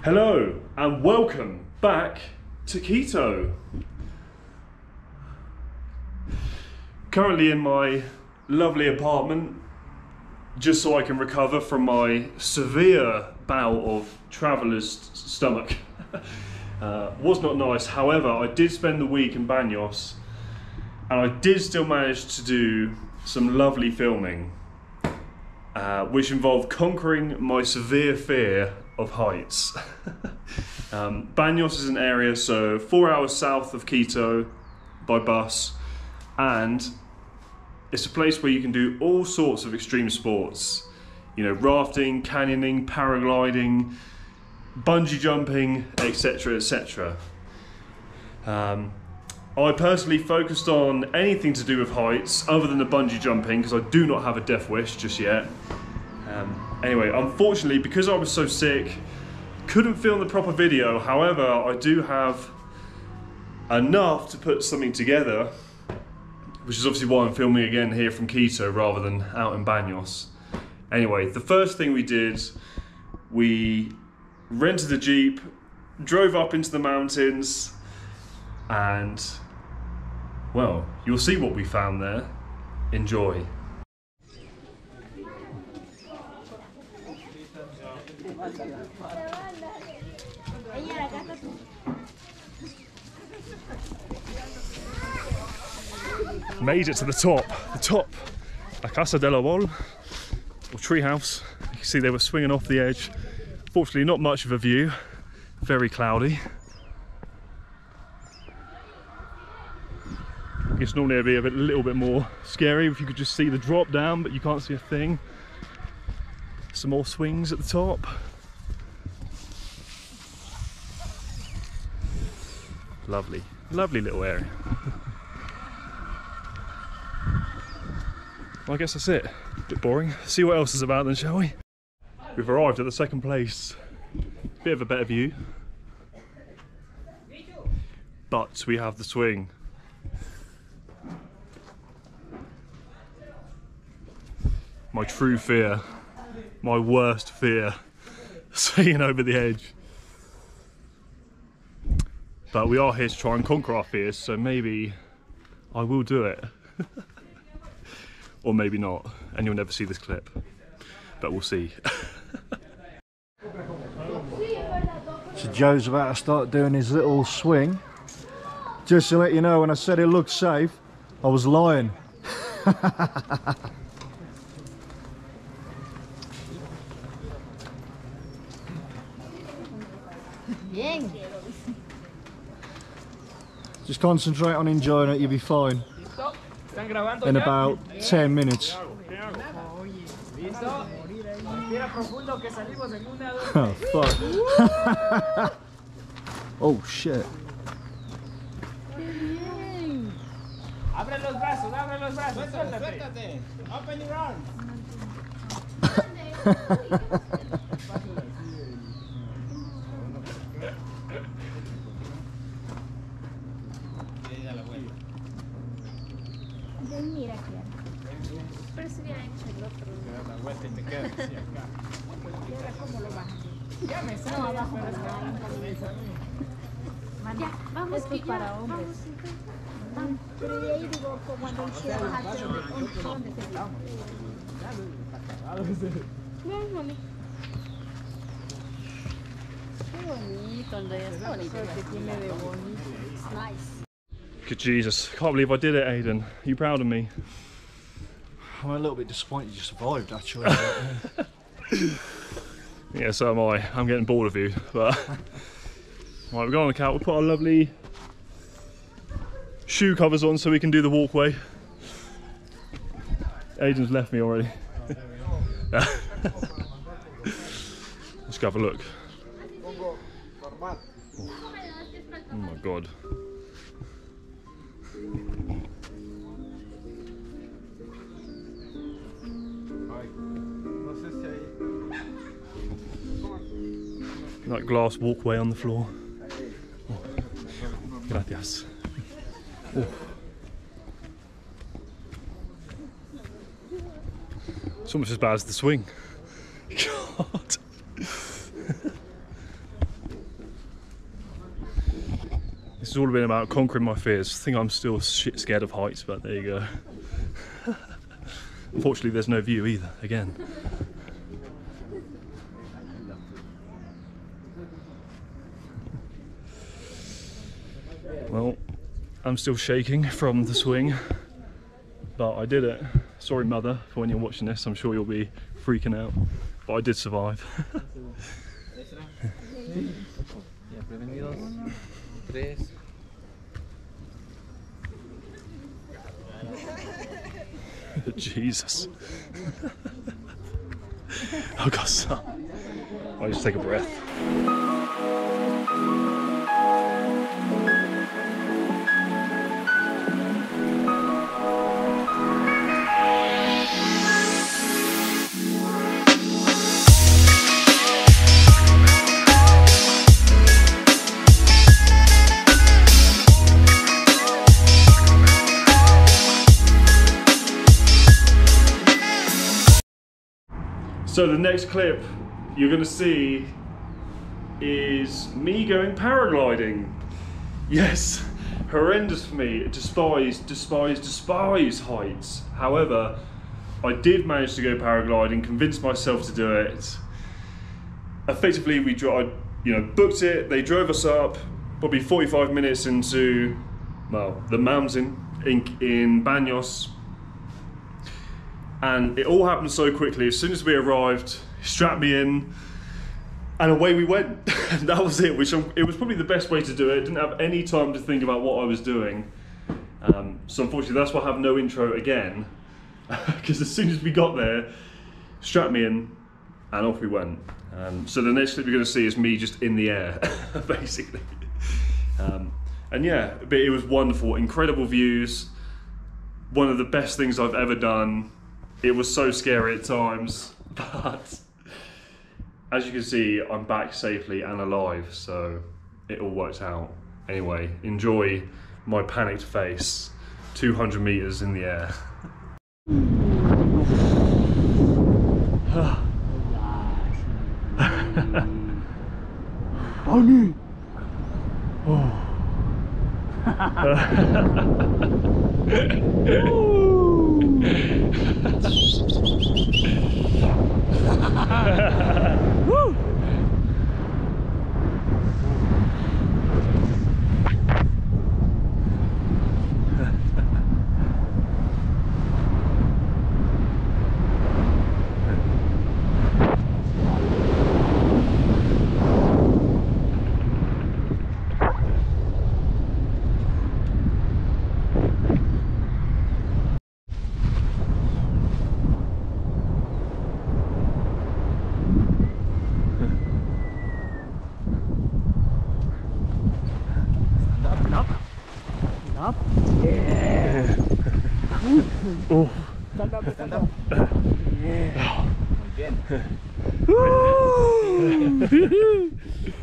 Hello and welcome back to Quito. Currently in my lovely apartment, just so I can recover from my severe bout of traveller's stomach. Was not nice, however I did spend the week in Baños and I did still manage to do some lovely filming, which involved conquering my severe fear of heights. Baños is an area, so 4 hours south of Quito by bus, and it's a place where you can do all sorts of extreme sports. You know, rafting, canyoning, paragliding, bungee jumping, etc, etc. I personally focused on anything to do with heights other than the bungee jumping because I do not have a death wish just yet. Anyway, unfortunately, because I was so sick, couldn't film the proper video. However, I do have enough to put something together, which is obviously why I'm filming again here from Quito rather than out in Baños. Anyway, the first thing we did, we rented a Jeep, drove up into the mountains, and, well, you'll see what we found there. Enjoy. Made it to the top, La Casa del Abuelo, or treehouse. You can see they were swinging off the edge. Fortunately, not much of a view, very cloudy. I guess normally it'd be a little bit more scary if you could just see the drop down, but you can't see a thing. Some more swings at the top. Lovely, lovely little area. Well, I guess that's it. A bit boring. See what else is about then, shall we? We've arrived at the second place. Bit of a better view. But we have the swing. My true fear. My worst fear. Swinging over the edge. But we are here to try and conquer our fears, so maybe I will do it. Or maybe not, and you'll never see this clip. But we'll see. So Joe's about to start doing his little swing. Just to let you know, when I said it looked safe, I was lying. Just concentrate on enjoying it, you'll be fine. In about 10 minutes. Oh, fuck. Oh, shit. Abre los brazos, suéltate. Open your arms. Mira aquí. Pero si hubiera hecho el otro. La vuelta y te quedas así acá. ¿Y ahora cómo lo bajan? Ya me sale. No, abajo para ya, vamos, esto es para hombres. Vamos. Pero de ahí digo, cuando hicieron bajarse, ¿dónde se va? No, mami. Qué bonito, Andrea. Qué bonito que tiene de bonito. It's nice. Good Jesus, can't believe I did it, Aiden. Are you proud of me? I'm a little bit disappointed you survived, actually. Yeah, so am I. I'm getting bored of you, but... Right, we're going on the couch. We'll put our lovely shoe covers on so we can do the walkway. Aiden's left me already. Let's go have a look. Oh my God. That glass walkway on the floor. Oh. Gracias. Oh. It's almost as bad as the swing. God. This has all been about conquering my fears. I think I'm still shit scared of heights, but there you go. Unfortunately, there's no view either, again. Well, I'm still shaking from the swing, but I did it. Sorry, Mother, for when you're watching this. I'm sure you'll be freaking out, but I did survive. Jesus. Oh God, son. I'll just take a breath. So the next clip you're going to see is me going paragliding. Yes, horrendous for me. Despise heights. However, I did manage to go paragliding, convinced myself to do it. Effectively, booked it. They drove us up, probably 45 minutes into, well, the mountain in Baños. And it all happened so quickly. As soon as we arrived, strapped me in, and away we went. That was it. It was probably the best way to do it. I didn't have any time to think about what I was doing. So unfortunately, that's why I have no intro again. Because as soon as we got there, strapped me in, and off we went. So the next clip you're going to see is me just in the air, basically. And yeah, but it was wonderful, incredible views. One of the best things I've ever done. It was so scary at times, but as you can see, I'm back safely and alive, so it all worked out. Anyway, enjoy my panicked face, 200 meters in the air. Bonnie! Oh. Woo! Up. Yeah. Oh. Stand up, stand up. Yeah. Muy bien.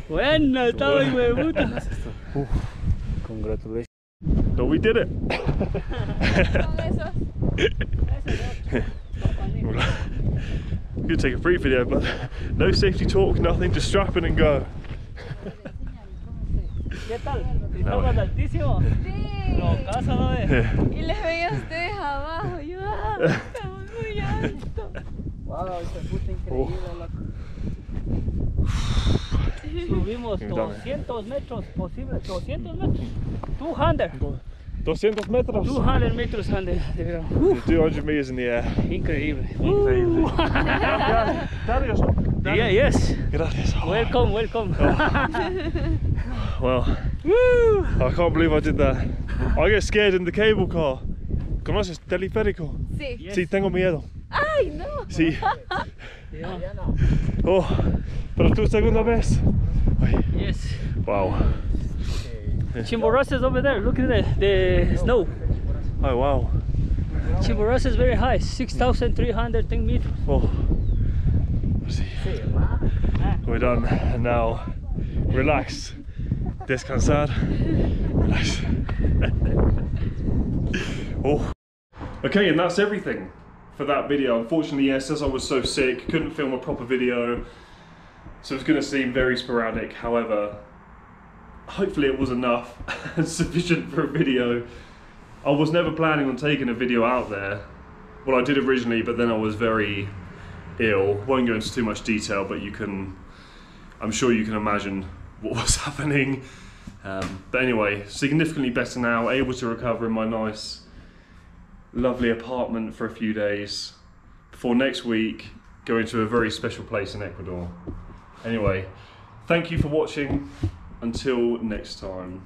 Bueno, está muy huevuta. Congratulations. So we did it. I'm gonna take a free video, but no safety talk, nothing, just strap in and go. ¿Qué tal? ¿Estamos altísimos? Sí. No, casa, ¿no? Y les veía a ustedes abajo. Yo, estamos muy alto. Wow, se puta increíble, loco. Subimos 200 metros posible, 200 metros. 200 metros. 200 metros de verdad. 200 meters in the air. Increíble. Increíble. Gracias. Yeah, yes. Gracias. Welcome, welcome. Well, I can't believe I did that. I get scared in the cable car. ¿Conoces teleférico? Sí. Yes. Sí, tengo miedo. Ay, no. Sí. Yeah. Oh, pero tu segunda vez. Ay. Yes. Wow. Chimborazo is over there. Look at the snow. Oh wow. Chimborazo is very high, 6,310 meters. Oh. See. We're done, and now relax, descansar, relax. Oh. Okay, and that's everything for that video. Unfortunately, yes, as I was so sick, couldn't film a proper video, so it's going to seem very sporadic. However, hopefully it was enough and sufficient for a video. I was never planning on taking a video out there. Well, I did originally, but then I was very ill. Won't go into too much detail, but I'm sure you can imagine what was happening. But anyway, significantly better now, able to recover in my nice, lovely apartment for a few days before next week going to a very special place in Ecuador. Anyway, thank you for watching. Until next time.